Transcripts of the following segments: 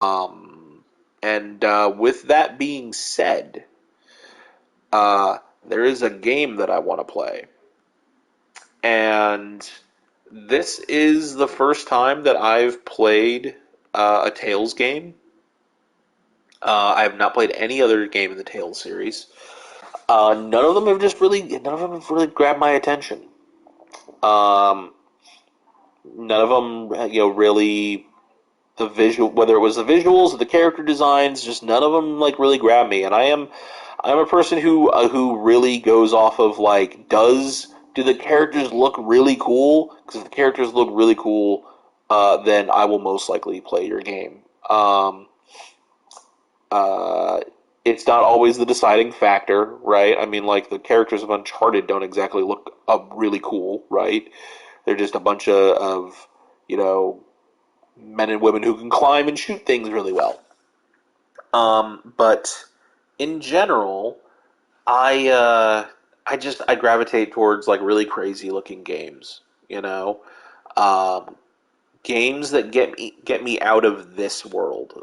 And with that being said, there is a game that I want to play, and this is the first time that I've played a Tales game. I have not played any other game in the Tales series. None of them have really grabbed my attention. Um, None of them, really the visual, whether it was the visuals or the character designs, just none of them like really grabbed me. And I'm a person who really goes off of like, do the characters look really cool? Because if the characters look really cool, then I will most likely play your game. Uh, it's not always the deciding factor, right? I mean, like the characters of Uncharted don't exactly look really cool, right? They're just a bunch of you know men and women who can climb and shoot things really well. But in general, I I gravitate towards like really crazy looking games. You know, um, games that get me out of this world.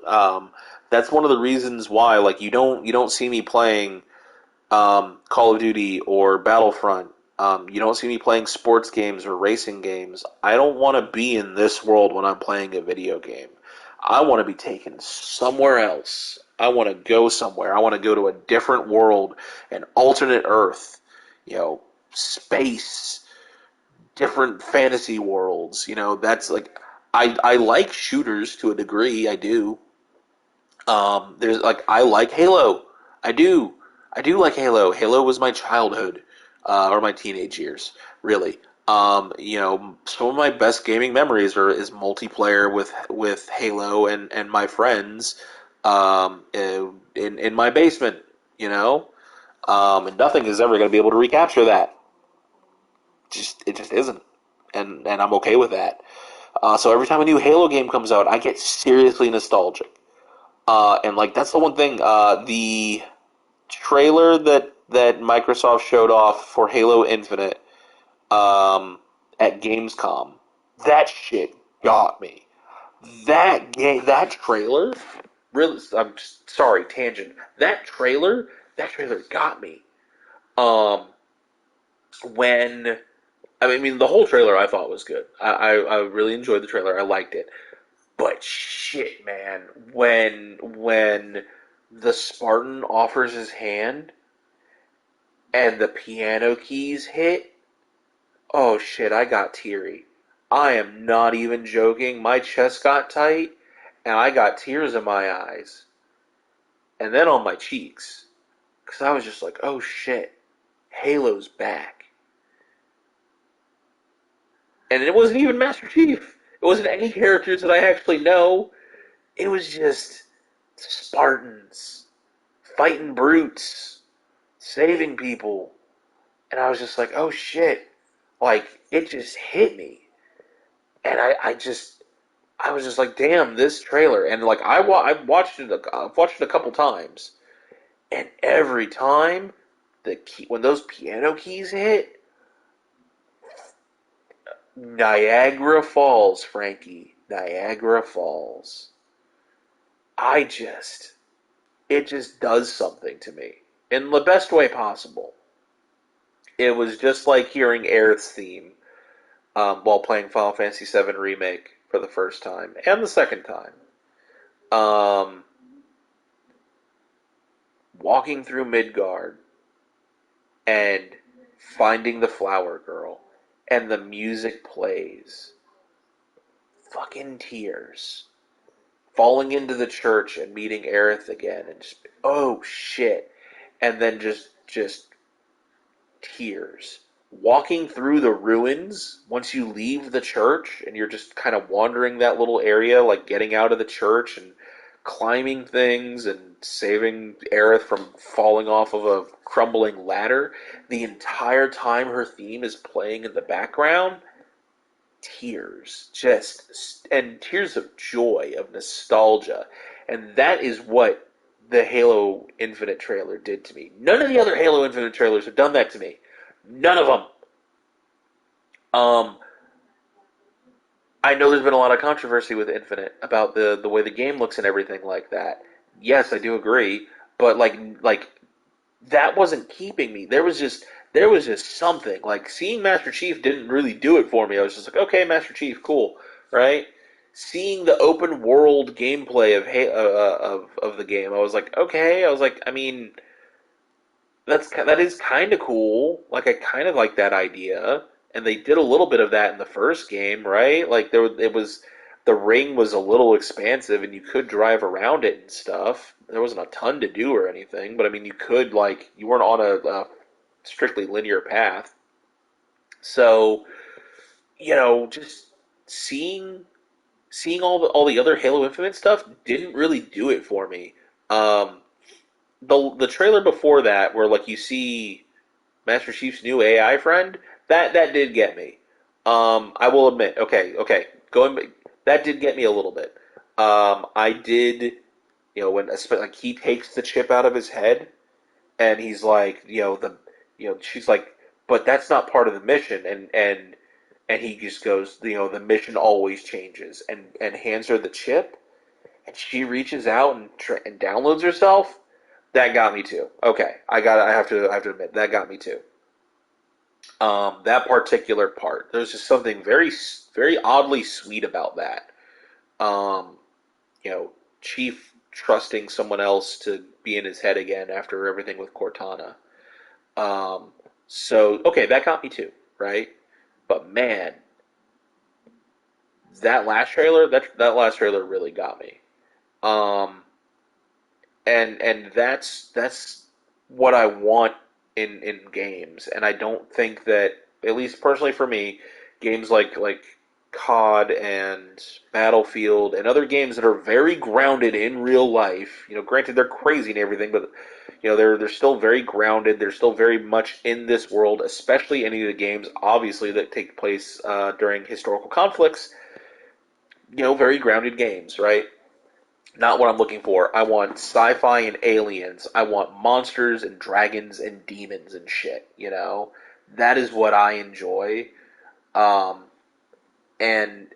That's one of the reasons why like you don't see me playing Call of Duty or Battlefront. You don't see me playing sports games or racing games. I don't want to be in this world when I'm playing a video game. I want to be taken somewhere else. I want to go somewhere. I want to go to a different world, an alternate Earth, space, different fantasy worlds. That's like I like shooters to a degree. I do. There's like I like Halo. I do. I do like Halo. Halo was my childhood, or my teenage years, really. Some of my best gaming memories is multiplayer with Halo and my friends, in my basement. And nothing is ever going to be able to recapture that. It just isn't, and I'm okay with that. So every time a new Halo game comes out, I get seriously nostalgic. And like that's the one thing. The trailer that Microsoft showed off for Halo Infinite, at Gamescom, that shit got me. That trailer, really. I'm sorry, tangent. That trailer got me. Um, when I mean, the whole trailer I thought was good. I really enjoyed the trailer. I liked it. But shit, man, when the Spartan offers his hand and the piano keys hit, oh shit, I got teary. I am not even joking. My chest got tight and I got tears in my eyes and then on my cheeks because I was just like, oh shit, Halo's back. And it wasn't even Master Chief. It wasn't any characters that I actually know. It was just Spartans fighting brutes, saving people. And I was just like, oh shit. Like, it just hit me. And I was just like, damn, this trailer. And like, I've watched it a couple times. And every time, when those piano keys hit, Niagara Falls, Frankie. Niagara Falls. I just, it just does something to me in the best way possible. It was just like hearing Aerith's theme, while playing Final Fantasy VII Remake for the first time and the second time. Um, Walking through Midgard and finding the flower girl, and the music plays. Fucking tears. Falling into the church and meeting Aerith again, and just oh shit, and then just tears. Walking through the ruins once you leave the church and you're just kind of wandering that little area, like getting out of the church and climbing things and saving Aerith from falling off of a crumbling ladder. The entire time her theme is playing in the background, tears, and tears of joy, of nostalgia. And that is what the Halo Infinite trailer did to me. None of the other Halo Infinite trailers have done that to me. None of them. Um, I know there's been a lot of controversy with Infinite about the way the game looks and everything like that. Yes, I do agree, but like that wasn't keeping me. There was just something like seeing Master Chief didn't really do it for me. I was just like, okay, Master Chief, cool, right? Seeing the open world gameplay of the game, I was like, okay. I was like, I mean, that is kind of cool. Like I kind of like that idea, and they did a little bit of that in the first game, right? Like it was the ring was a little expansive, and you could drive around it and stuff. There wasn't a ton to do or anything, but I mean, you could like you weren't on a strictly linear path. So just seeing seeing all the other Halo Infinite stuff didn't really do it for me. Um, the trailer before that, where like you see Master Chief's new AI friend, that did get me. I will admit. Okay, that did get me a little bit. I did, when like he takes the chip out of his head, and he's like, she's like, but that's not part of the mission, and he just goes, the mission always changes, and hands her the chip, and she reaches out and downloads herself. That got me too. Okay, I have to admit that got me too. That particular part. There's just something very, very oddly sweet about that. Um, Chief trusting someone else to be in his head again after everything with Cortana. Um, so okay, that got me too, right? But man, that last trailer really got me. Um, and that's what I want in games. And I don't think that, at least personally for me, games like COD and Battlefield and other games that are very grounded in real life. Granted they're crazy and everything, but they're still very grounded. They're still very much in this world, especially any of the games, obviously, that take place during historical conflicts. Very grounded games, right? Not what I'm looking for. I want sci-fi and aliens. I want monsters and dragons and demons and shit. That is what I enjoy. Um, and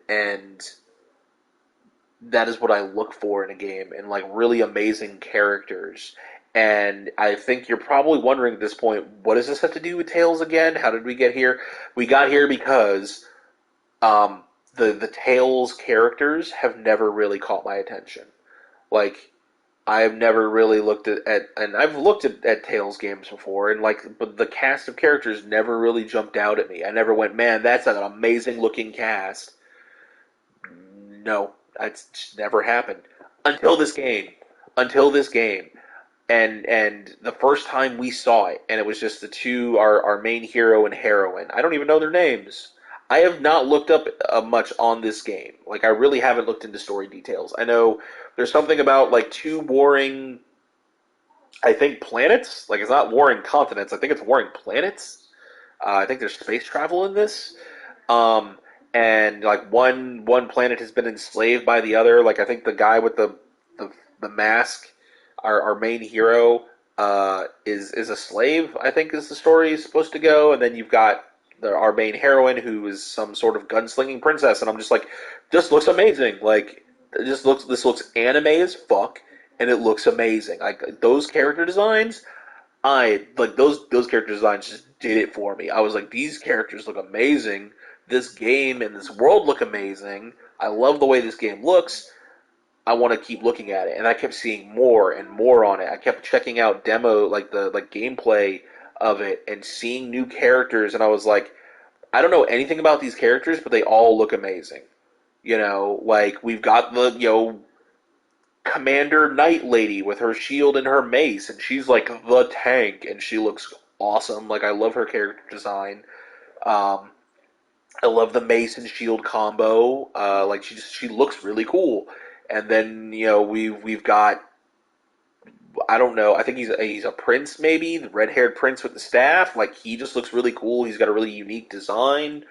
that is what I look for in a game, and like really amazing characters. And I think you're probably wondering at this point, what does this have to do with Tales again? How did we get here? We got here because um, the Tales characters have never really caught my attention. Like I've never really looked and I've looked at Tales games before, and like, but the cast of characters never really jumped out at me. I never went, man, that's an amazing looking cast. No, that's just never happened until this game. Until this game, and the first time we saw it, and it was just the two, our main hero and heroine. I don't even know their names. I have not looked up much on this game. Like I really haven't looked into story details. I know there's something about like two warring, I think, planets. Like it's not warring continents. I think it's warring planets. I think there's space travel in this. Um, and like one planet has been enslaved by the other. Like I think the guy with the mask, our main hero, is a slave. I think is the story is supposed to go. And then you've got our main heroine who is some sort of gunslinging princess. And I'm just like, just looks amazing. Like this looks anime as fuck, and it looks amazing. Like those character designs, I like those character designs just did it for me. I was like, these characters look amazing. This game and this world look amazing. I love the way this game looks. I want to keep looking at it, and I kept seeing more and more on it. I kept checking out demo, like the like gameplay of it, and seeing new characters, and I was like, I don't know anything about these characters, but they all look amazing. Like we've got the Commander Knight Lady with her shield and her mace, and she's like the tank, and she looks awesome. Like I love her character design. Um, I love the mace and shield combo. Like she looks really cool. And then we've got, I don't know, I think he's a prince, maybe the red haired prince with the staff. Like he just looks really cool. He's got a really unique design.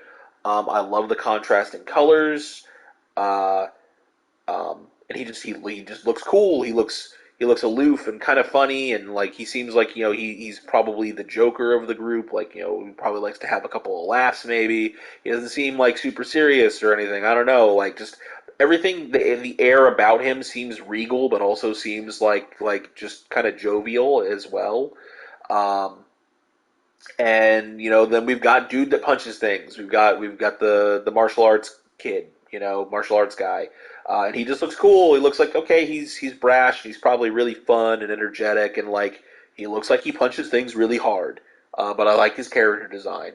I love the contrasting colors. And he just looks cool. he looks aloof and kind of funny, and like he seems like he's probably the Joker of the group. Like he probably likes to have a couple of laughs. Maybe he doesn't seem like super serious or anything. I don't know. Like just everything in the air about him seems regal, but also seems like just kind of jovial as well. Um, and then we've got dude that punches things. We've got the martial arts kid, martial arts guy, and he just looks cool. He looks like okay, he's brash. He's probably really fun and energetic, and like he looks like he punches things really hard. But I like his character design.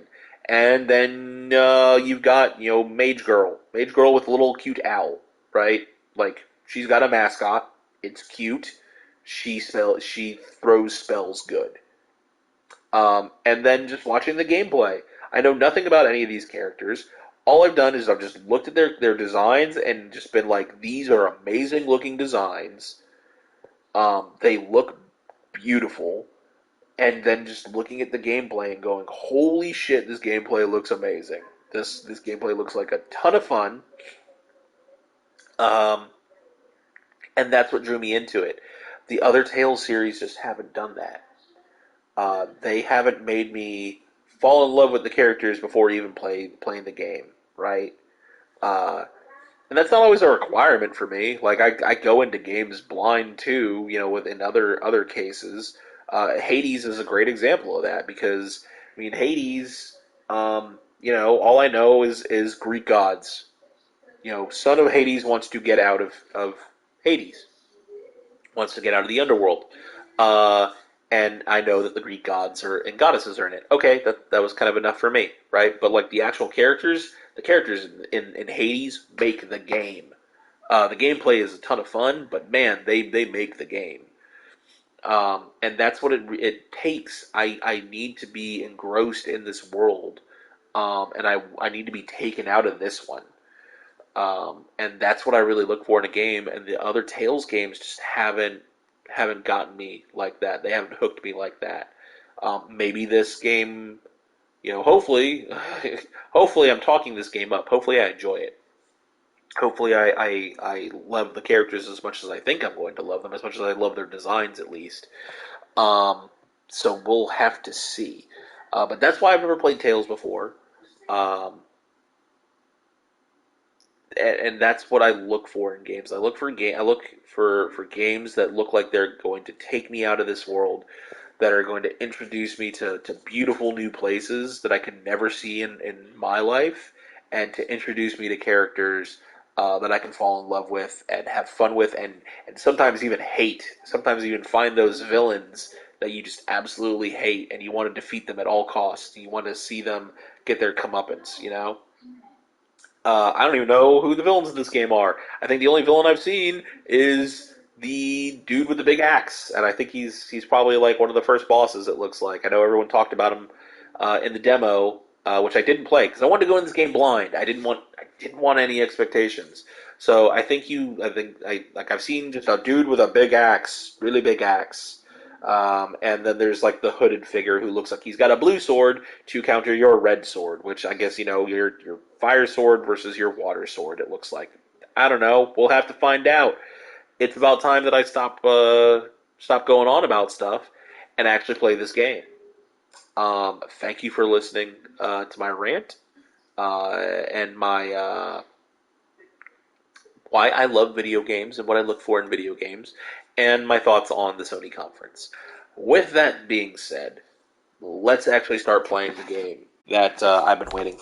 And then you've got Mage Girl with a little cute owl, right? Like she's got a mascot. It's cute. She throws spells good. And then just watching the gameplay. I know nothing about any of these characters. All I've done is I've just looked at their designs and just been like, these are amazing looking designs. They look beautiful. And then just looking at the gameplay and going, holy shit, this gameplay looks amazing. This gameplay looks like a ton of fun. Um, and that's what drew me into it. The other Tales series just haven't done that. They haven't made me fall in love with the characters before even playing the game, right? Uh, and that's not always a requirement for me. Like I go into games blind too, within other cases. Hades is a great example of that because I mean Hades, all I know is Greek gods. Son of Hades wants to get out of Hades, wants to get out of the underworld. Uh, and I know that the Greek gods and goddesses are in it. Okay, that was kind of enough for me, right? But like the actual characters, the characters in Hades make the game. The gameplay is a ton of fun, but man, they make the game. And that's what it takes. I need to be engrossed in this world, and I need to be taken out of this one. And that's what I really look for in a game. And the other Tales games just haven't gotten me like that. They haven't hooked me like that. Maybe this game, hopefully, hopefully I'm talking this game up. Hopefully I enjoy it. Hopefully I love the characters as much as I think I'm going to love them, as much as I love their designs at least. Um, so we'll have to see. But that's why I've never played Tales before. Um, and that's what I look for in games. I look for games that look like they're going to take me out of this world, that are going to introduce me to beautiful new places that I could never see in my life, and to introduce me to characters that I can fall in love with and have fun with, and sometimes even hate. Sometimes even find those villains that you just absolutely hate, and you want to defeat them at all costs. You want to see them get their comeuppance. I don't even know who the villains in this game are. I think the only villain I've seen is the dude with the big axe, and I think he's probably like one of the first bosses. It looks like. I know everyone talked about him in the demo, which I didn't play because I wanted to go in this game blind. I didn't want any expectations. So I've seen just a dude with a big axe, really big axe. And then there's like the hooded figure who looks like he's got a blue sword to counter your red sword, which I guess your fire sword versus your water sword. It looks like. I don't know. We'll have to find out. It's about time that I stop going on about stuff and actually play this game. Thank you for listening to my rant and my why I love video games and what I look for in video games, and my thoughts on the Sony conference. With that being said, let's actually start playing the game that I've been waiting for.